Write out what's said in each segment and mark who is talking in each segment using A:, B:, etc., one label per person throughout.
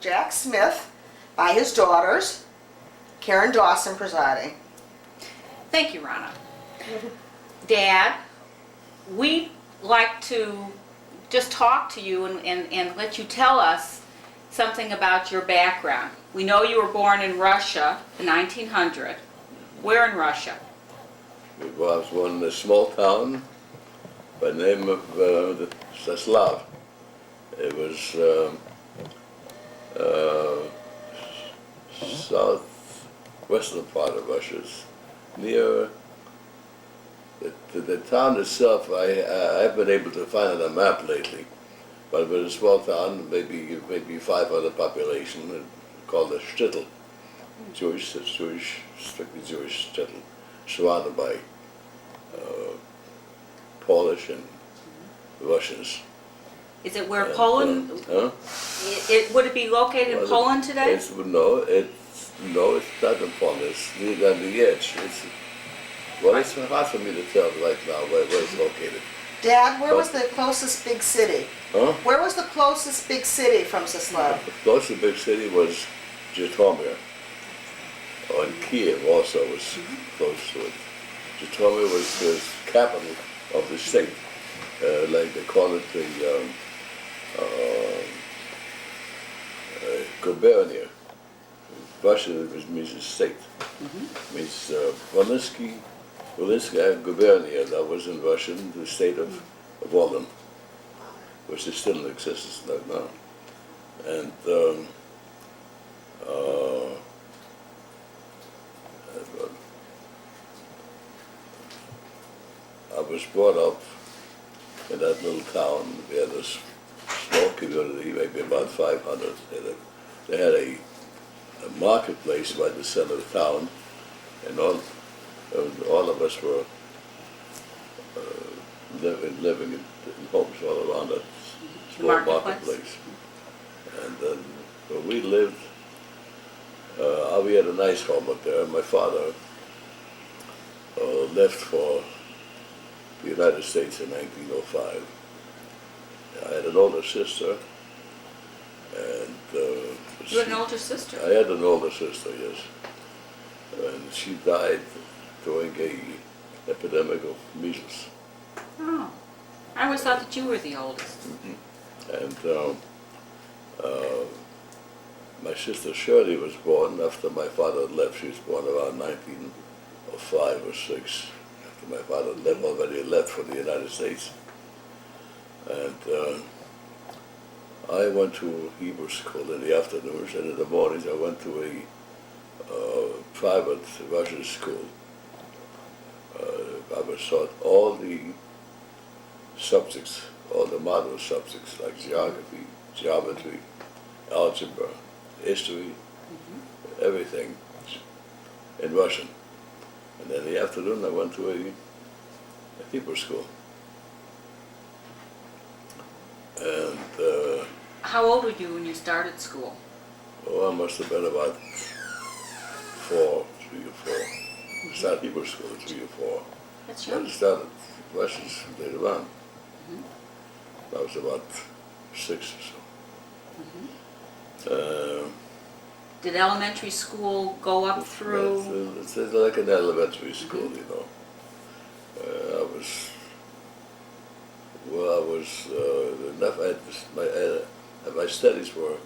A: Jack Smith by his daughters, Karen Dawson presiding.
B: Thank you, Ronna. Dad, we'd like to just talk to you and let you tell us something about your background. We know you were born in Russia in 1900. Where in Russia?
C: I was born in a small town by the name of Zaslav. It was southwestern part of Russia, near the town itself. I haven't been able to find on a map lately, but it was a small town, maybe 500 population, called a shtetl, strictly Jewish shtetl, surrounded by Polish and Russians.
B: Is it where Poland? Would it be located in Poland today?
C: No, it's not in Poland. It's near on the edge. It's hard for me to tell right now where it's located.
A: Dad, where was the closest big city?
C: Huh?
A: Where was the closest big city from Zaslav?
C: The closest big city was Zhytomyr. And Kiev also was close to it. Zhytomyr was the capital of the state. Like they call it the gubernia. Russian means a state. Means Volinskaya gubernia. That was in Russian the state of Volyn, which is still in existence now. And I was brought up in that little town. We had a small community, maybe about 500. They had a marketplace by the center of the town, and all of us were living in homes all around that small marketplace. And where we lived, we had a nice home up there. My father left for the United States in 1905. I had an older sister, and
B: You had an older sister?
C: I had an older sister, yes, and she died during a epidemic of measles.
B: Oh, I always thought that you were the oldest.
C: And my sister Shirley was born after my father left. She was born around 1905 or 6. After my father already left for the United States. And I went to Hebrew school in the afternoons, and in the mornings I went to a private Russian school. I was taught all the subjects, all the modern subjects like geometry, algebra, history, everything in Russian. And then in the afternoon I went to a Hebrew school. And
B: How old were you when you started school?
C: I must have been about 3 or 4. I started Hebrew school at 3 or 4.
B: That's
C: I
B: young.
C: started Russians later on. I was about 6 or so.
B: Did elementary school go up through?
C: It's like an elementary school, you know. My studies were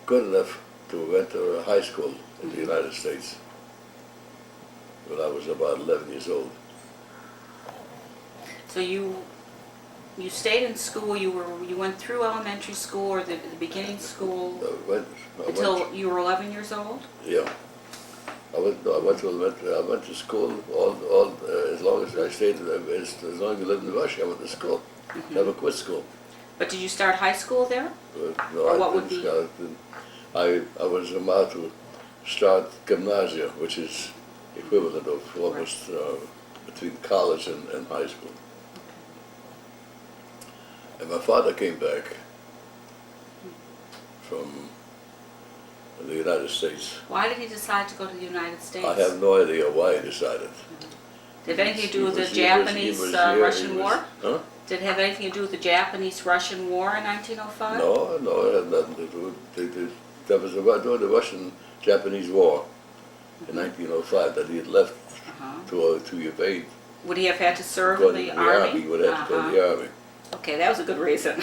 C: good enough to enter high school in the United States when I was about 11 years old.
B: So you stayed in school. You went through elementary school or the beginning school until you were 11 years old.
C: Yeah, I went to elementary. I went to school as long as I stayed. As long as I lived in Russia, I went to school. Never quit school.
B: But did you start high school there?
C: No,
B: Or
C: I
B: what would
C: didn't
B: be-
C: start. I was about to start gymnasia, which is equivalent of almost between college and high school. And my father came back from the United States.
B: Why did he decide to go to the United States?
C: I have no idea why he decided.
B: Did it have anything to do with the
C: He was
B: Japanese
C: here,
B: Russian War?
C: Huh?
B: Did it have anything to do with the Japanese-Russian War in 1905?
C: No, no, it had nothing to do with that was during the Russian-Japanese War in 1905 that he had left to evade.
B: Would he have had to serve
C: Go
B: in
C: to
B: the army?
C: He would have to go to the army.
B: Okay, that was a good reason.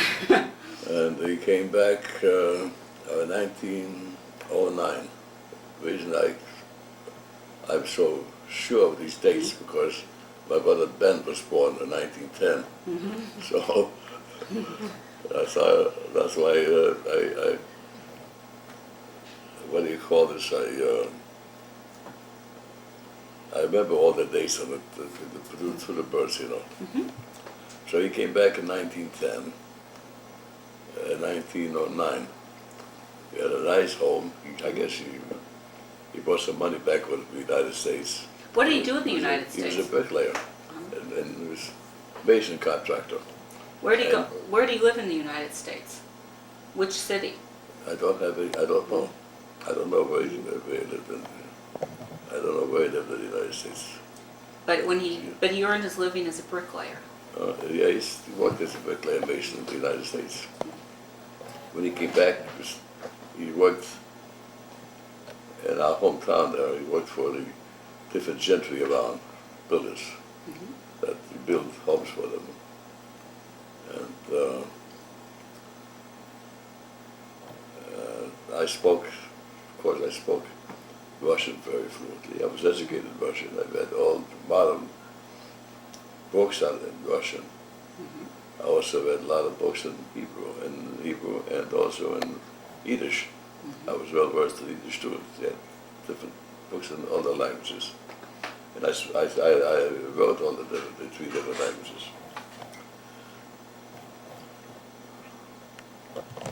C: And he came back in 1909. The reason I'm so sure of these dates because my brother Ben was born in 1910. So that's why I what do you call this? I remember all the dates on for the births, you know. So he came back in 1910. 1909. He had a nice home. I guess he brought some money back with the United States.
B: What did he do in the United
C: He
B: States?
C: was a bricklayer and he was a mason contractor.
B: Where did he go? Where did he live in the United States? Which city?
C: I don't know. I don't know where he lived in. I don't know where he lived in the United States.
B: But he earned his living as a bricklayer.
C: Yeah, he worked as a bricklayer mason in the United States. When he came back, he worked in our hometown there. He worked for the different gentry around, builders, that built homes for them. And I spoke Russian very fluently. I was educated in Russian. I read all modern books on in Russian. I also read a lot of books in Hebrew and also in Yiddish. I was well versed in Yiddish too. Yeah, different books in all the languages. And I wrote all the three different languages.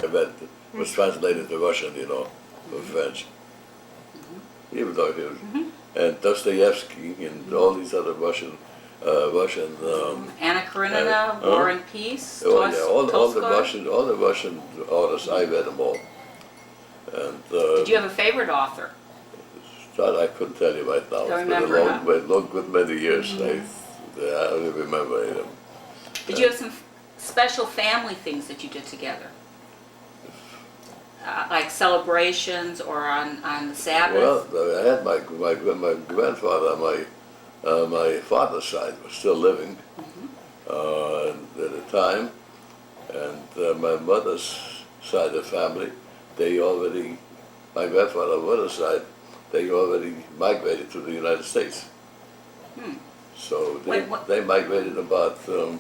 C: I read, was translated to Russian, you know, from French. Even though he was, and Dostoevsky and all these other Russian
B: Anna Karenina, War and Peace,
C: oh yeah, all the
B: Tolstoy?
C: Russian authors, I read them all. And
B: Did you have a favorite author?
C: I couldn't tell you right now.
B: Don't
C: It's been
B: remember,
C: a long, good many years. I don't remember any of them.
B: Did you have some special family things that you did together? Like celebrations or on the Sabbath?
C: Well, I had my grandfather on my father's side was still living at the time, and my mother's side of the family, my grandfather on my mother's side, they already migrated to the United States. So they migrated about the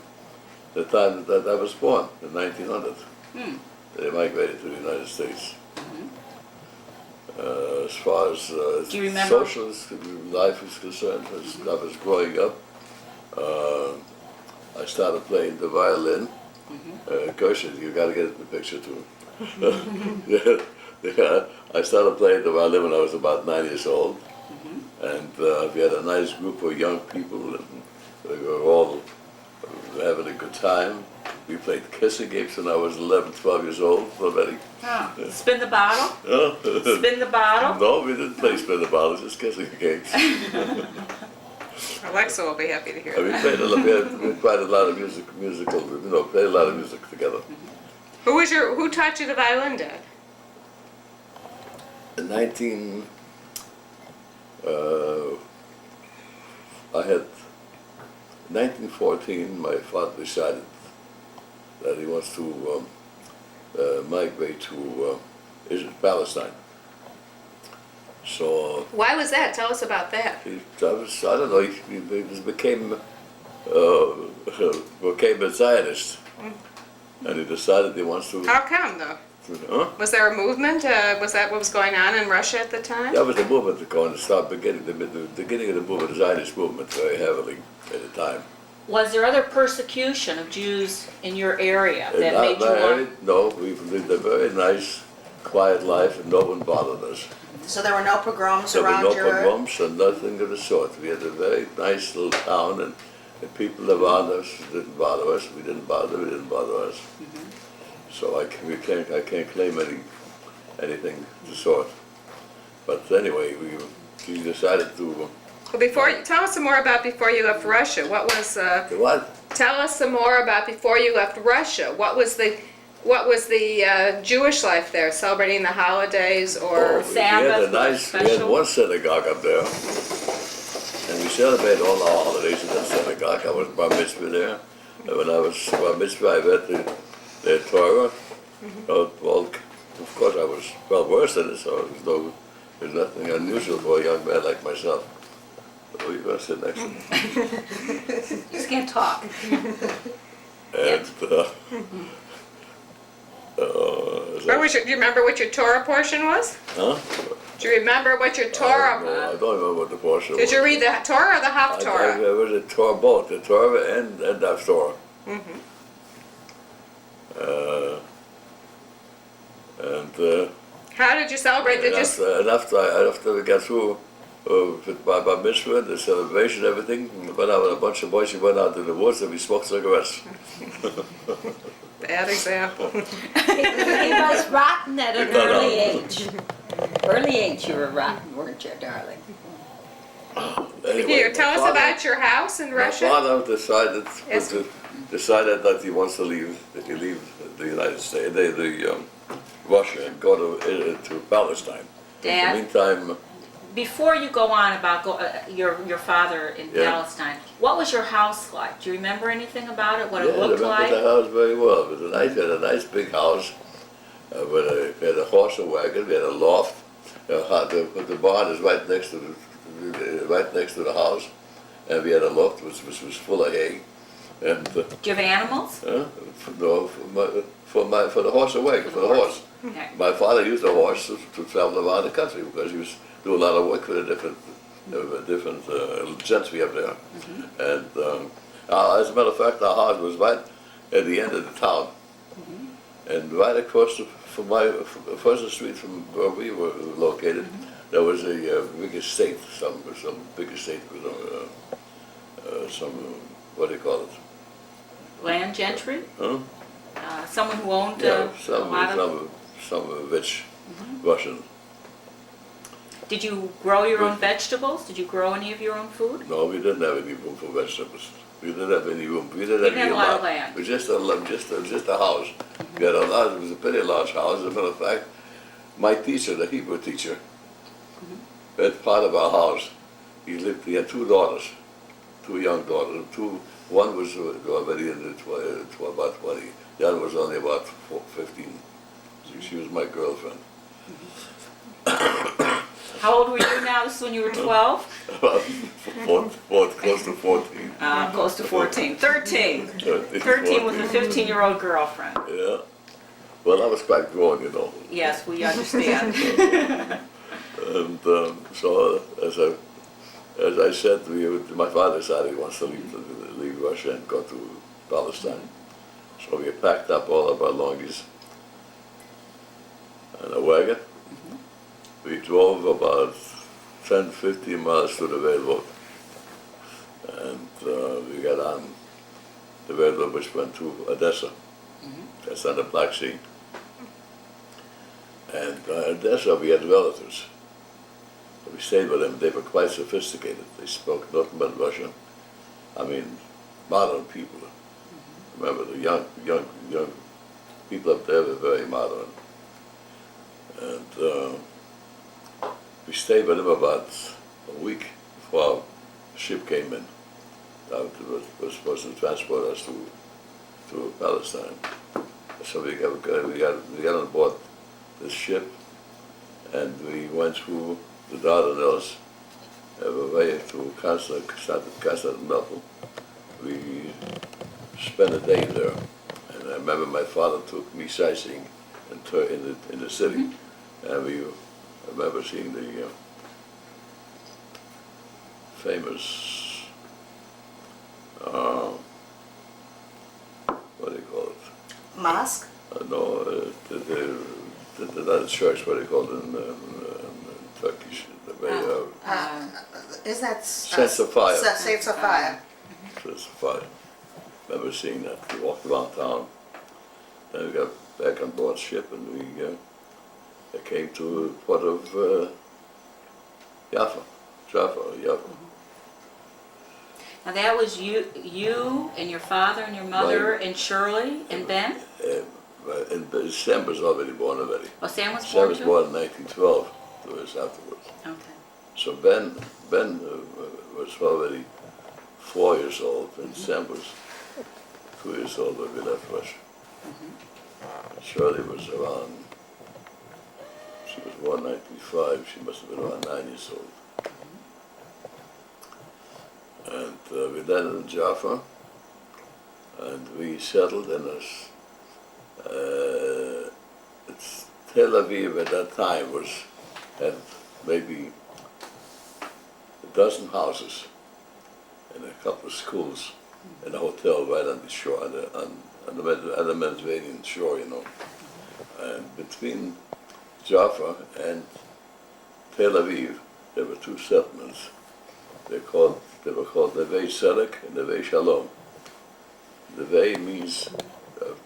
C: time that I was born, in 1900. They migrated to the United States. As far as
B: Do you remember?
C: social life is concerned, as I was growing up, I started playing the violin. Gershon, you got to get in the picture too. Yeah, I started playing the violin when I was about 9 years old, and we had a nice group of young people, and we were all having a good time. We played kissing games when I was 11, 12 years old already.
B: Oh. Spin the bottle? Spin the bottle?
C: No, we didn't play spin the bottle, just kissing games.
D: Alexa will be happy to hear
C: We
D: that.
C: played we played a lot of played a lot of music together.
D: Who taught you the violin, Dad?
C: In 1914, my father decided that he wants to migrate to Palestine. So
D: Why was that? Tell us about that.
C: I don't know, he became a Zionist, and he decided he wants to.
D: How come, though? Was there a movement? Was that what was going on in Russia at the time?
C: That was the movement that going to start beginning of the movement, the Zionist movement, very heavily at the time.
B: Was there other persecution of Jews in your area
C: In
B: that made you want?
C: No, we lived a very nice, quiet life, and no one bothered us.
A: So there were no pogroms
C: There were
A: around
C: no
A: your...
C: pogroms and nothing of the sort. We had a very nice little town, and the people around us didn't bother us. We didn't bother them, they didn't bother us. So I can't claim anything of the sort. But anyway, we decided to...
D: Well, tell us some more about before you left Russia. What was
C: What?
D: Tell us some more about before you left Russia. What was the Jewish life there? Celebrating the holidays or?
B: Sabbath was
C: We had
B: special?
C: one synagogue up there, and we celebrated all our holidays in that synagogue. I was bar mitzvah there, and when I was bar mitzvah, I read the Torah. Well, of course, I was well versed in it, so there's nothing unusual for a young man like myself. Oh, you're gonna sit next to me.
B: You just can't talk.
C: And
D: Do you remember what your Torah portion was?
C: huh?
D: Do you remember what your Torah?
C: I don't remember what the portion was.
D: Did you read the Torah or the
C: I
D: Haftorah?
C: read the Torah, both the Torah and the Haftorah.
D: How did you celebrate? Did you?
C: After we got through with my bar mitzvah, the celebration, everything, we went out with a bunch of boys. We went out to the woods and we smoked cigarettes.
D: Bad example.
E: He was rotten at an early age. Early age you were rotten, weren't you, darling?
C: Anyway,
D: Here, tell
C: my
D: us
C: father-
D: about your house in
C: My
D: Russia.
C: father decided
D: Yes.
C: that he wants to leave the United States, Russia, and go to Palestine. In the
B: Dad,
C: meantime,
B: before you go on about your father in
C: Yeah.
B: Palestine, what was your house like? Do you remember anything about it? What
C: yeah,
B: it
C: I
B: looked
C: remember the
B: like?
C: house very well. It was we had a nice big house. We had a horse and wagon. We had a loft. The barn is right next to the house, and we had a loft which was full of hay. And
B: Do you have animals?
C: for the horse and wagon, for the horse.
B: Okay.
C: My father used a horse to travel around the country because he was doing a lot of work for the different gents we have there. And as a matter of fact, our house was right at the end of the town, and right across across the street from where we were located, there was a big estate, some big estate with some what do you call it?
B: Land gentry?
C: Huh?
B: Someone who owned
C: Yeah,
B: a lot of...
C: some rich Russian.
B: Did you grow your own vegetables? Did you grow any of your own food?
C: No, we didn't have any room for vegetables. We didn't have any room. We didn't
B: didn't
C: have
B: have a lot of land.
C: It was just a house. We had a large. It was a pretty large house. As a matter of fact, my teacher, the Hebrew teacher, that part of our house. He had two daughters, two young daughters. One was already in about 20. The other was only about 15. She was my girlfriend.
B: How old were you now? This is when you were 12?
C: Close to 14.
B: Close to 14. 13. 13 with a 15-year-old girlfriend.
C: Yeah. Well, I was quite grown, you know.
B: Yes, we understand.
C: And so, as I said, my father decided he wants to leave Russia and go to Palestine. So we packed up all of our belongings in a wagon. We drove about 10, 15 miles to the railroad. And we got on the railroad which went to Odessa. That's on the Black Sea. And in Odessa we had relatives. We stayed with them. They were quite sophisticated. They spoke nothing but Russian. I mean, modern people. Remember, the young people up there were very modern. And we stayed with them about a week before our ship came in. That was supposed to transport us to Palestine. So we got on board this ship, and we went through the Dardanelles, way to Constantinople. We spent a day there, and I remember my father took me sightseeing in the city, and I remember seeing the famous what do you call it?
A: Mosque?
C: No, the church, what do you call it in Turkish? The way,
A: Is that?
C: Saints of Fire.
A: Saints of Fire.
C: Saints of Fire. Remember seeing that. We walked around town. Then we got back on board ship, and we came to the port of Jaffa.
B: Now that was you and your father and your mother and Shirley and Ben?
C: And Sam was already born already.
B: Oh, Sam was
C: Sam
B: born
C: was
B: too?
C: born in 1912, 2 years afterwards.
B: Okay.
C: So Ben was already 4 years old, and Sam was 2 years old when we left Russia. Shirley was around, she was born 1905, she must have been around 9 years old. And we landed in Jaffa, and we settled in it's Tel Aviv at that time had maybe a dozen houses and a couple of schools and a hotel right on the shore, on the Mediterranean shore, you know. And between Jaffa and Tel Aviv, there were 2 settlements. They were called Neve Tzedek and Neve Shalom. Neve means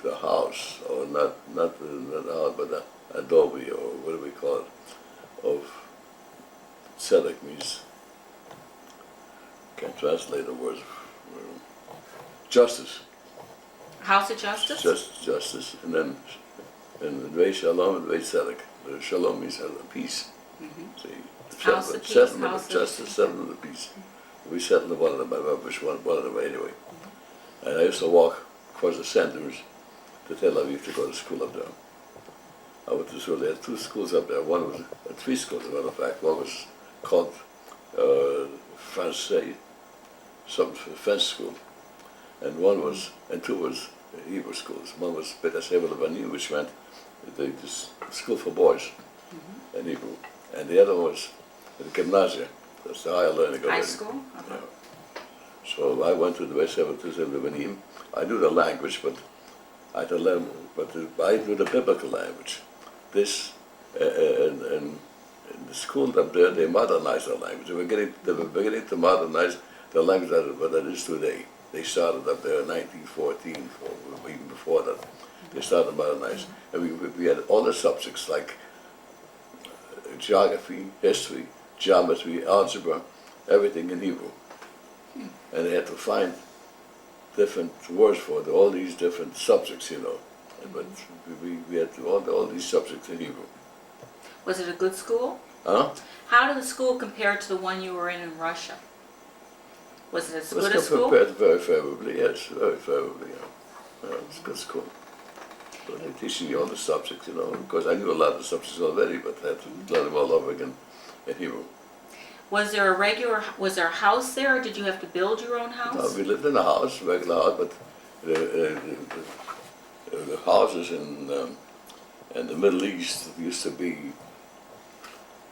C: the house, or not the house, but the adobe, or what do we call it? Of Tzedek means, can't translate the words. Justice.
B: House of Justice?
C: Justice, and then Neve Shalom and Neve Tzedek. The Shalom means peace. See,
B: House of peace,
C: settlement
B: house
C: of
B: of
C: justice, settlement of peace. We settled in one of them. I remember which one of them anyway. And I used to walk across the centers to Tel Aviv to go to school up there. I went to school. They had 2 schools up there. One was 3 schools, as a matter of fact. One was called Francais, some French school, and 2 was Hebrew schools. One was Bet Hashem Lebanim, which meant the school for boys in Hebrew, and the other one was the gymnasia. That's the higher learning.
B: High school? Okay.
C: Yeah. So I went to the Bet Hashem Lebanim. I knew the language, but I had to learn. But I knew the biblical language. This in the school up there, they modernized their language. They were beginning to modernize the language that it is today. They started up there in 1914, or even before that. They started modernizing. And we had all the subjects like geography, history, geometry, algebra, everything in Hebrew. And they had to find different words for all these different subjects, you know. But we had all these subjects in Hebrew.
B: Was it a good school?
C: Huh?
B: How did the school compare to the one you were in Russia? Was it as
C: It was
B: good a school?
C: compared very favorably, yes, very favorably, yeah. It's a good school. But they teaching you all the subjects, you know. Of course, I knew a lot of the subjects already, but I had to learn them all over again in Hebrew.
B: Was there a house there, or did you have to build your own house?
C: No, we lived in a house, regular house, but the houses in the Middle East used to be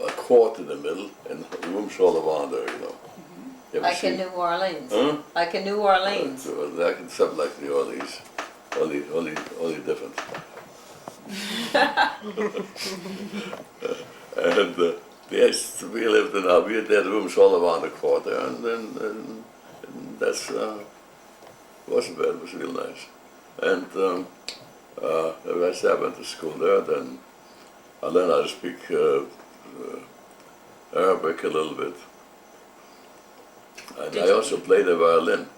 C: a court in the middle and rooms all around there, you know. You ever
E: Like in
C: seen-
E: New Orleans.
C: Huh?
E: Like in New Orleans.
C: Like something like New Orleans, only different. And yes, we lived we had rooms all around the court there, and that's wasn't bad. It was real nice. And the rest I went to school there. Then I learned how to speak Arabic a little bit, and I also played the violin.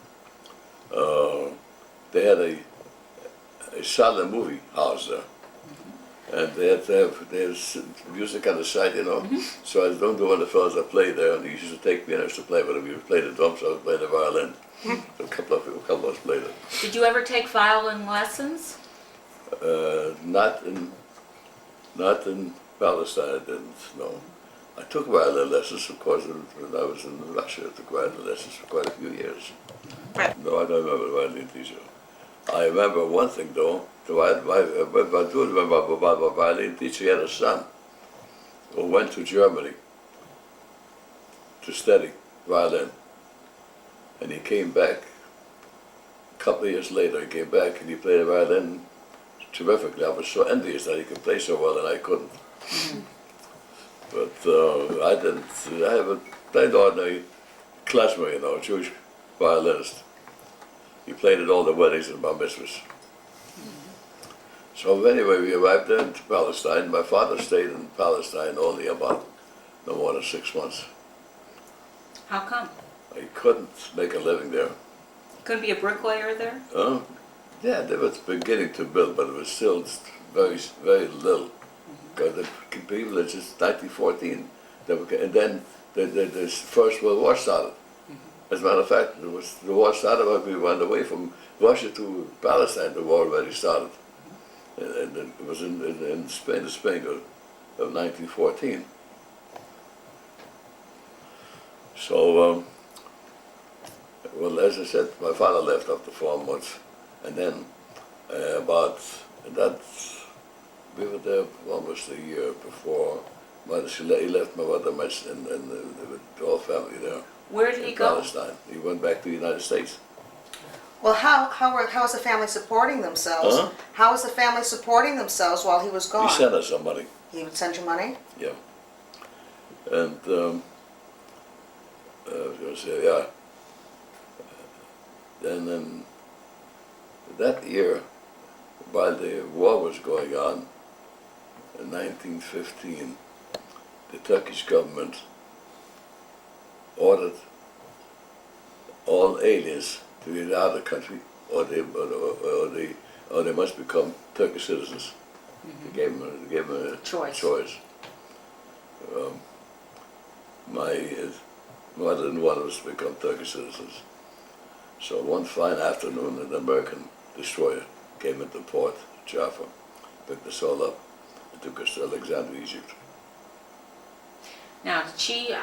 C: They had a silent movie house there. And they had music on the side, you know. So I was one of the fellows that played there, and he used to take me and I used to play with him. He would play the drums, so I would play the violin. A couple of us played it.
B: Did you ever take violin lessons?
C: Not in Palestine, I didn't. No, I took violin lessons, of course, when I was in Russia. I took violin lessons for quite a few years.
D: Right.
C: No, I don't remember the violin teacher. I remember one thing though. I do remember about my violin teacher. He had a son who went to Germany to study violin, and he came back. A couple of years later, he came back and he played the violin terrifically. I was so envious that he could play so well and I couldn't. But I didn't. I have a plain ordinary klezmer, you know, Jewish violinist. He played at all the weddings and bar mitzvahs. So anyway, we arrived there in Palestine. My father stayed in Palestine only about no more than 6 months.
B: How come?
C: I couldn't make a living there.
B: Couldn't be a bricklayer there?
C: Yeah, they was beginning to build, but it was still very, very little. Because the people, it's just 1914, and then the First World War started. As a matter of fact, the war started when we went away from Russia to Palestine. The war already started, and it was in Spain, the spring of 1914. So, well, as I said, my father left after 4 months, and then we were there almost a year before. He left my mother and the whole family there.
B: Where did he
C: in
B: go?
C: Palestine. He went back to the United States.
A: Well, how was the family supporting themselves?
C: Huh?
A: How was the family supporting themselves while he was gone?
C: He sent us some money.
A: He would send you money?
C: Yeah. And I was going to say, yeah. Then that year, while the war was going on, in 1915, the Turkish government ordered all aliens to get out of the country, or they must become Turkish citizens. They gave them a choice. My mother didn't want us to become Turkish citizens. So one fine afternoon, an American destroyer came into port, Jaffa, picked us all up, and took us to Alexandria, Egypt.
B: Now, did she,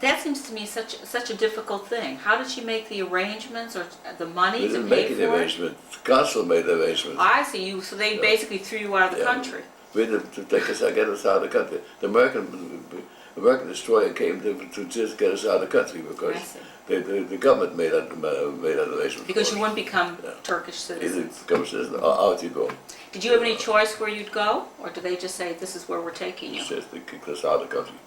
B: that seems to me such a difficult thing. How did she make the arrangements or the money
C: We
B: to
C: didn't
B: pay
C: make
B: for
C: any
B: it?
C: arrangement. The consul made the arrangement.
B: I see you, so they
C: Yeah.
B: basically threw you out of the
C: Yeah.
B: country.
C: We had to get us out of the country. The American destroyer came to just get us out of the country because
B: I see.
C: the government made that arrangement.
B: Because
C: for
B: you
C: us.
B: wouldn't become
C: Yeah.
B: Turkish
C: Either
B: citizens.
C: become a citizen or out you go.
B: Did you have any choice where you'd go? Or did they just say, this is where we're taking you?
C: It's just they kicked us out of the country.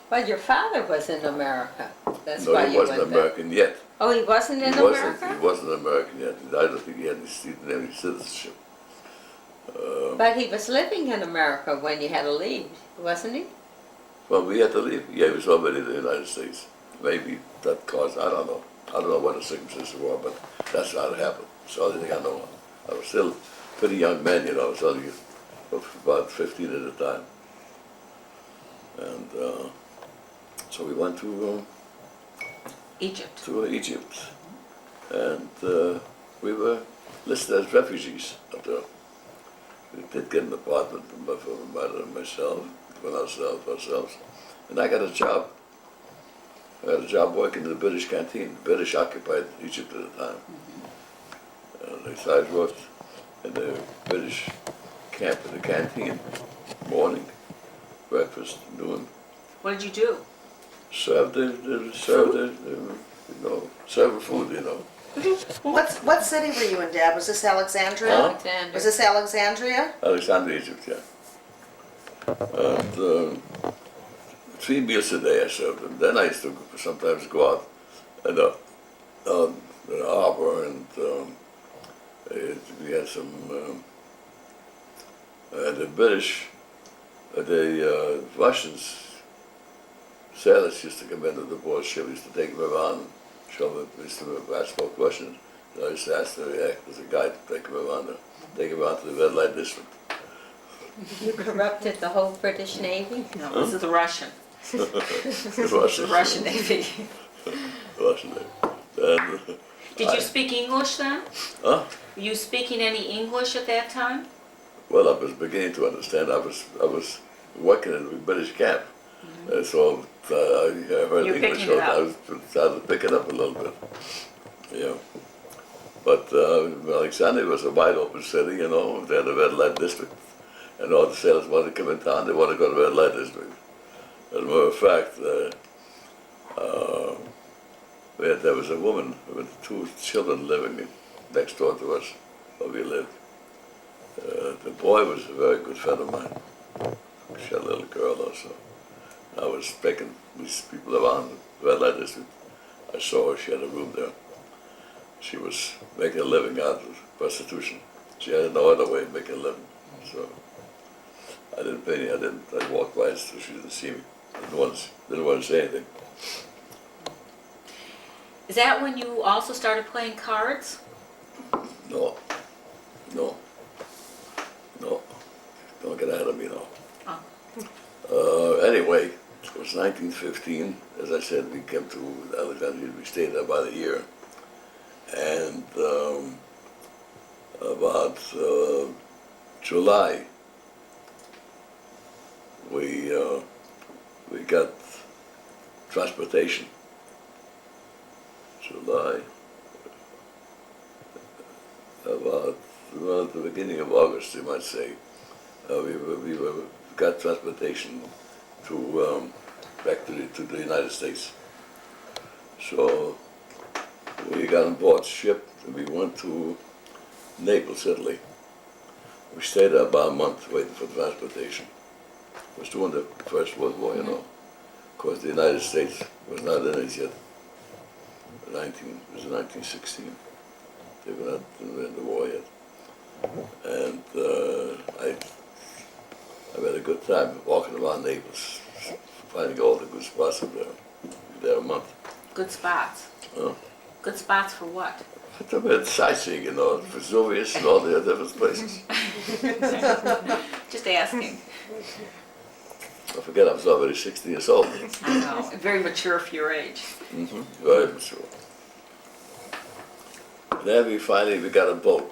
E: Well, your father was in America. That's
C: No,
E: why
C: he
E: you
C: wasn't
E: went back.
C: American yet.
E: Oh, he wasn't in
C: He
E: America?
C: wasn't American yet. I don't think he had any citizenship.
E: But he was living in America when you had to leave, wasn't he?
C: Well, we had to leave. Yeah, he was already in the United States. Maybe that caused, I don't know. I don't know what the circumstances were, but that's how it happened. That's the only thing I know. I was still a pretty young man, you know. I was only about 15 at the time. And so we went to
B: Egypt.
C: Egypt. And we were listed as refugees up there. We did get an apartment for my mother and myself, for ourselves. And I got a job. I had a job working in the British canteen. The British occupied Egypt at the time. So I worked in the British camp in the canteen, morning, breakfast, noon.
B: What did you do?
C: Serve food, you know.
A: What city were you in, Dad? Was this Alexandria?
C: Huh?
E: Alexander.
A: Was this Alexandria?
C: Alexandria, Egypt, yeah. And 3 meals a day I served them. Then I used to sometimes go out and the harbor, and we had some the British, the Russians sailors used to come into the board ship. Used to take them around, show them. I spoke Russian. So I used to ask them to act as a guide to take them around, to the red light district.
E: You corrupted the whole British Navy?
B: No, this is the Russian.
C: The Russians.
B: The Russian Navy.
C: Russian Navy. And,
B: Did you speak English then?
C: huh?
B: Were you speaking any English at that time?
C: Well, I was beginning to understand. I was working in the British camp, so I heard
B: You're
C: English.
B: picking it up.
C: I was started to pick it up a little bit. Yeah. But Alexandria was a wide open city, you know. They had a red light district, and all the sailors wanted to come in town. They wanted to go to the red light district. As a matter of fact, there was a woman with 2 children living next door to us, where we lived. The boy was a very good friend of mine. She had a little girl also. I was taking these people around the red light district. I saw her. She had a room there. She was making a living out of prostitution. She had no other way of making a living. So I didn't pay any. I walked by so she didn't see me. Didn't want to say anything.
B: Is that when you also started playing cards?
C: No, no, no. Don't get ahead of me now. Anyway, it was 1915. As I said, we came to Alexandria. We stayed there about a year. And about July, we got transportation. July, about well, the beginning of August, you might say, we got transportation to back to the United States. So we got on board ship and we went to Naples, Italy. We stayed there about a month waiting for transportation. It was during the First World War, you know. Of course, the United States was not in it yet. It was 1916. They were not in the war yet. And I had a good time walking around Naples, finding all the good spots up there. There a month.
B: Good spots.
C: Huh?
B: Good spots for what?
C: I went sightseeing, you know, Vesuvius and all the other different places.
B: Just asking.
C: I forget I was already 60 years old.
B: I know. Very mature for your age.
C: Very mature. Then we got a boat,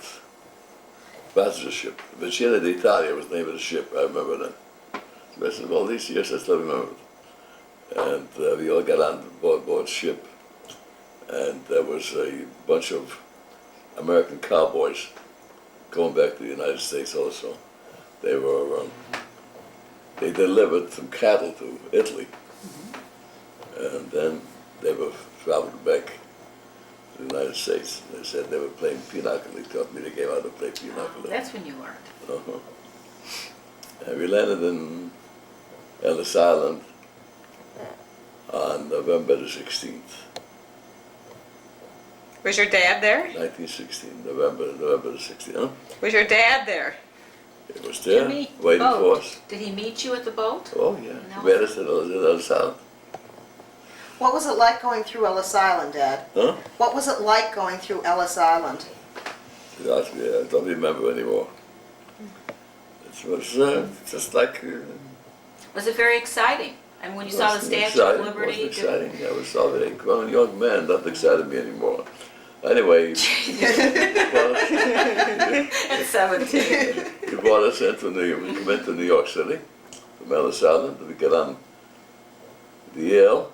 C: passenger ship. Vicina d'Italia was the name of the ship, I remember that. So I said, all these years I still remember it. And we all got on board ship. And there was a bunch of American cowboys going back to the United States also. They were, they delivered some cattle to Italy. And then they were traveling back to the United States. They said they were playing pinochle. They taught me they came out to play pinochle.
B: That's when you learned.
C: Uh-huh. And we landed in Ellis Island on November the 16th.
D: Was your dad there?
C: 1916, November the 16th. Huh?
D: Was your dad there?
C: It was there,
E: Jimmy,
C: waiting for
B: Boat.
C: us.
B: Did he meet you at the boat?
C: Oh, yeah.
B: No.
C: He met us at Ellis Island.
A: What was it like going through Ellis Island, Dad?
C: Huh?
A: What was it like going through Ellis Island?
C: Yeah, I don't remember anymore. It was just like...
B: Was it very exciting? And when you saw the Statue of Liberty?
C: It wasn't exciting. I was already a grown young man. That excited me anymore. Anyway,
B: At 17.
C: he brought us into we went to New York City from Ellis Island. We got on the Yale.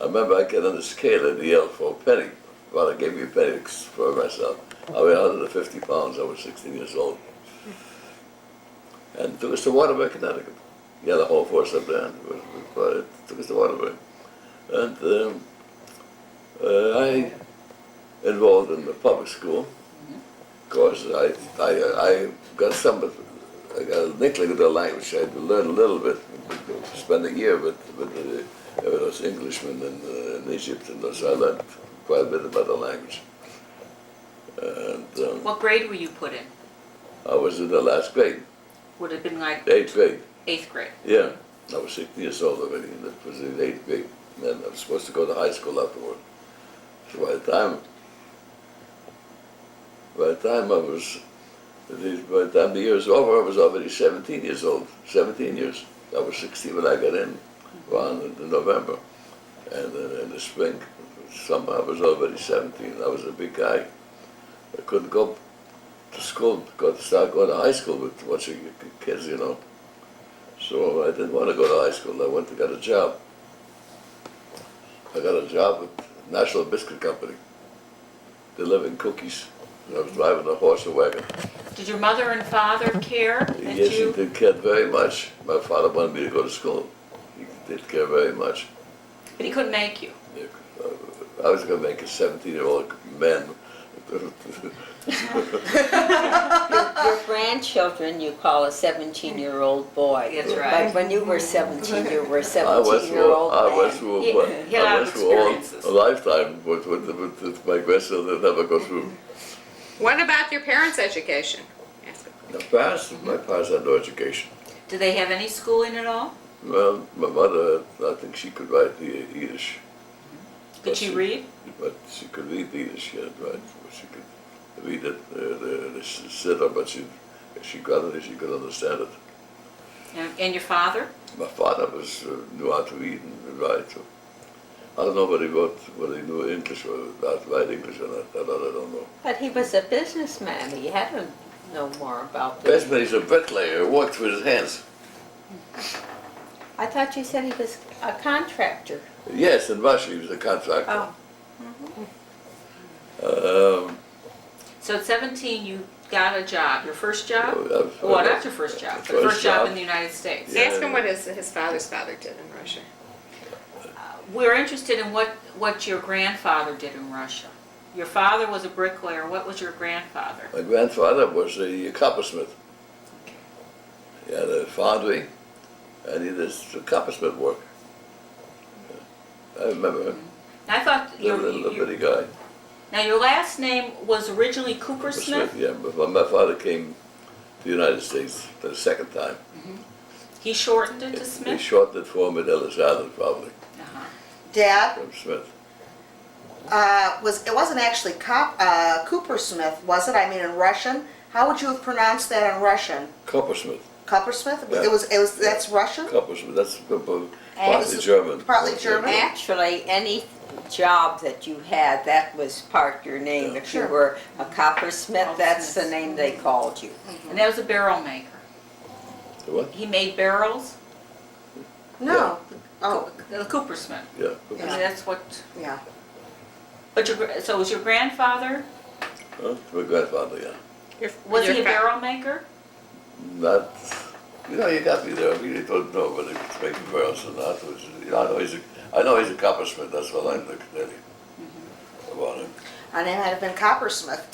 C: I remember I got on the scale at the Yale for a penny. Father gave me a penny for myself. I weighed 150 pounds. I was 16 years old. And took us to Waterbury, Connecticut. Yeah, the whole force up there. It took us to Waterbury. And I enrolled in the public school. Of course, I got I got a inkling of the language. I had to learn a little bit, spend a year with those Englishmen in Egypt, and so I learned quite a bit about the language. And
B: What grade were you put in?
C: I was in the last grade,
B: Would it have been like
C: 8th grade.
B: 8th grade?
C: Yeah, I was 16 years old already, and that was in 8th grade. And then I was supposed to go to high school afterward. So by the time the year was over, I was already 17 years old. 17 years. I was 16 when I got in, around in November. And then in the spring, summer, I was already 17. I was a big guy. I couldn't go to school, start going to high school with a bunch of kids, you know. So I didn't want to go to high school. I went to get a job. I got a job with National Biscuit Company, delivering cookies. I was driving a horse and wagon.
B: Did your mother and father care that
C: Yes,
B: you?
C: he did care very much. My father wanted me to go to school. He did care very much.
B: But he couldn't make you.
C: I was going to make a 17-year-old man.
E: Your grandchildren you call a 17-year-old boy.
B: That's right.
E: But when you were 17, you were a
C: I went
E: 17-year-old
C: through, I went
E: man.
C: through,
B: He had a lot
C: I
B: of
C: went through all
B: experiences.
C: a lifetime with my grandchildren never go through.
D: What about your parents' education? Yes.
C: My parents had no education.
B: Did they have any schooling at all?
C: Well, my mother, I think she could write the Yiddish.
B: Could she read?
C: But she could read neither, she had right. She could read it, the sitter, but she got it, she could understand it.
B: And your father?
C: My father knew how to read and write. So I don't know whether he knew English or how to write English or not. That I don't know.
E: But he was a businessman. He had to know more about this.
C: Basically, he's a bricklayer, he worked with his hands.
E: I thought you said he was a contractor.
C: Yes, in Russia he was a contractor.
E: Oh.
B: So at 17, you got a job. Your first job?
C: Oh,
B: Well, not your first job, but the first job in the United States.
C: Yeah.
D: Ask him what his father's father did in Russia.
B: We're interested in what your grandfather did in Russia. Your father was a bricklayer. What was your grandfather?
C: My grandfather was a coppersmith. He had a foundry, and he did the coppersmith work. I remember him,
B: I thought
C: little bitty guy.
B: now your last name was originally Cooper Smith.
C: Yeah, but when my father came to the United States for the second time,
B: He shortened it to
C: they
B: Smith.
C: shortened it for him at Ellis Island, probably,
B: Uh-huh.
A: Dad,
C: from Smith.
A: it wasn't actually Cooper Smith, was it? I mean, in Russian. How would you have pronounced that in Russian?
C: Coppersmith.
A: Coppersmith?
C: Yeah.
A: It was. That's Russian.
C: Coppersmith, that's partly
A: it's
C: German.
A: partly German?
E: Actually, any job that you had, that was part of your name.
C: Yeah.
E: If you
A: Sure.
E: were a coppersmith, that's the name they called you.
B: And that was a barrel maker.
C: The what?
B: He made barrels.
A: No. Oh,
B: The Cooper Smith.
C: Yeah.
B: I mean, that's what.
A: yeah.
B: But so was your grandfather?
C: Huh? My grandfather, yeah.
B: Was he a barrel maker?
C: Not, you got me there. I really don't know whether it's making barrels or not. I know he's a coppersmith. That's all I know to tell you about him.
A: My name might have been Coppersmith.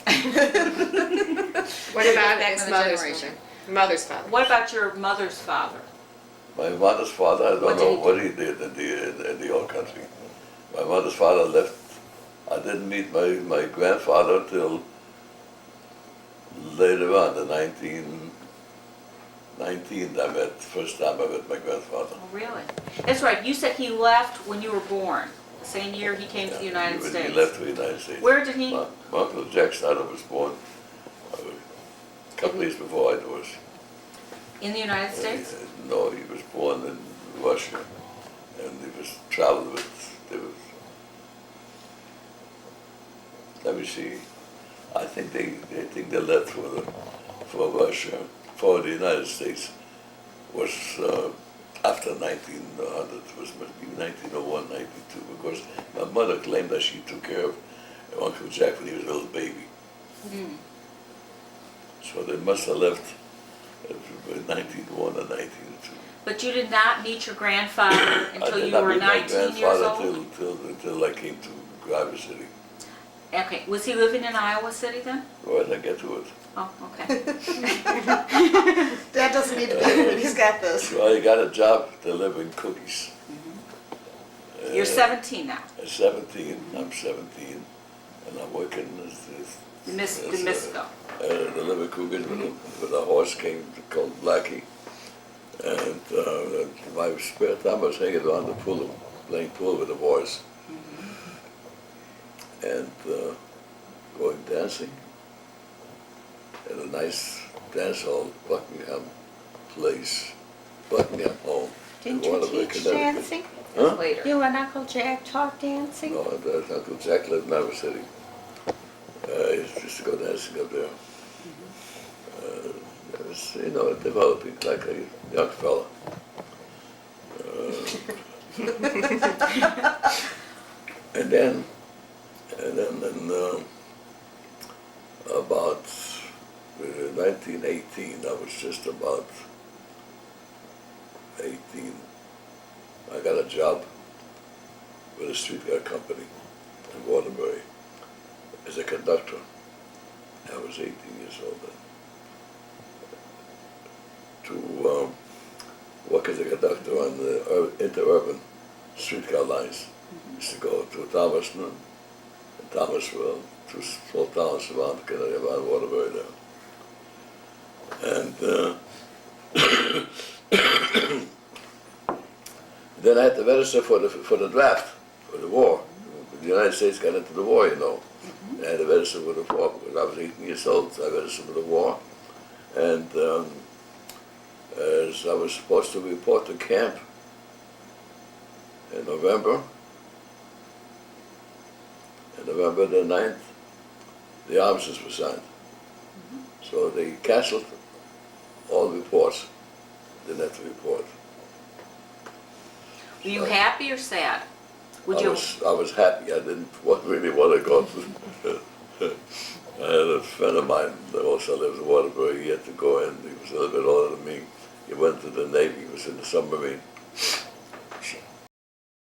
D: What about
B: back
D: his
B: in the
D: mother's
B: generation.
D: mother's father?
B: What about your mother's father?
C: My mother's father, I don't
B: What did
C: know
B: he
C: what he did in the old country. My mother's father left. I didn't meet my grandfather till later on, the 1919. First time I met my grandfather.
B: Oh, really? That's right. You said he left when you were born. The same year he came to the United
C: He
B: States.
C: left for the United States.
B: Where did he?
C: My uncle Jack Snyder was born a couple days before I was.
B: In the United States?
C: No, he was born in Russia, and he was traveled with. Let me see. I think they left for Russia, for the United States. Was after 1900. It was maybe 1901, 92. Because my mother claimed that she took care of Uncle Jack when he was a little baby. So they must have left in 1901 or 1902.
B: But you did not meet your grandfather until you were 19 years old?
C: Until I came to Iowa City.
B: Okay. Was he living in Iowa City then?
C: Right, I get to it.
B: Oh, okay.
A: Dad doesn't need to be. He's got this.
C: So I got a job delivering cookies.
B: You're 17 now.
C: At 17, I'm 17, and I'm working
B: The Misco.
C: deliver cookies with a horse called Blackie. And my spare time I was hanging around the pool, playing pool with the boys. And going dancing at a nice dance hall, Buckingham Place, Buckingham Hall.
E: Didn't
C: in
E: you
C: Waterbury,
E: teach
C: Connecticut.
E: dancing?
C: Huh?
B: Later.
E: You and Uncle Jack taught dancing?
C: No, Uncle Jack lived in Iowa City. I used to go dancing up there. It was, developing like a young fella. And then about 1918, I was just about 18. I got a job with a streetcar company in Waterbury as a conductor. I was 18 years old then. To work as a conductor on the interurban streetcar lines. Used to go to Thomaston and Thomasville, two small towns around Waterbury there. And then I had to register for the draft, for the war. the United States got into the war, you know. I had to register for the war because I was 18 years old, so I registered for the war. And as I was supposed to report to camp in November the 9th, the armistice was signed. So they canceled all reports. Didn't have to report.
B: Were you happy or sad? Would
C: I
B: you?
C: was happy. I didn't really want to go to. I had a friend of mine that also lives in Waterbury. He had to go in. He was a little bit older than me. He went to the Navy. He was in the submarine.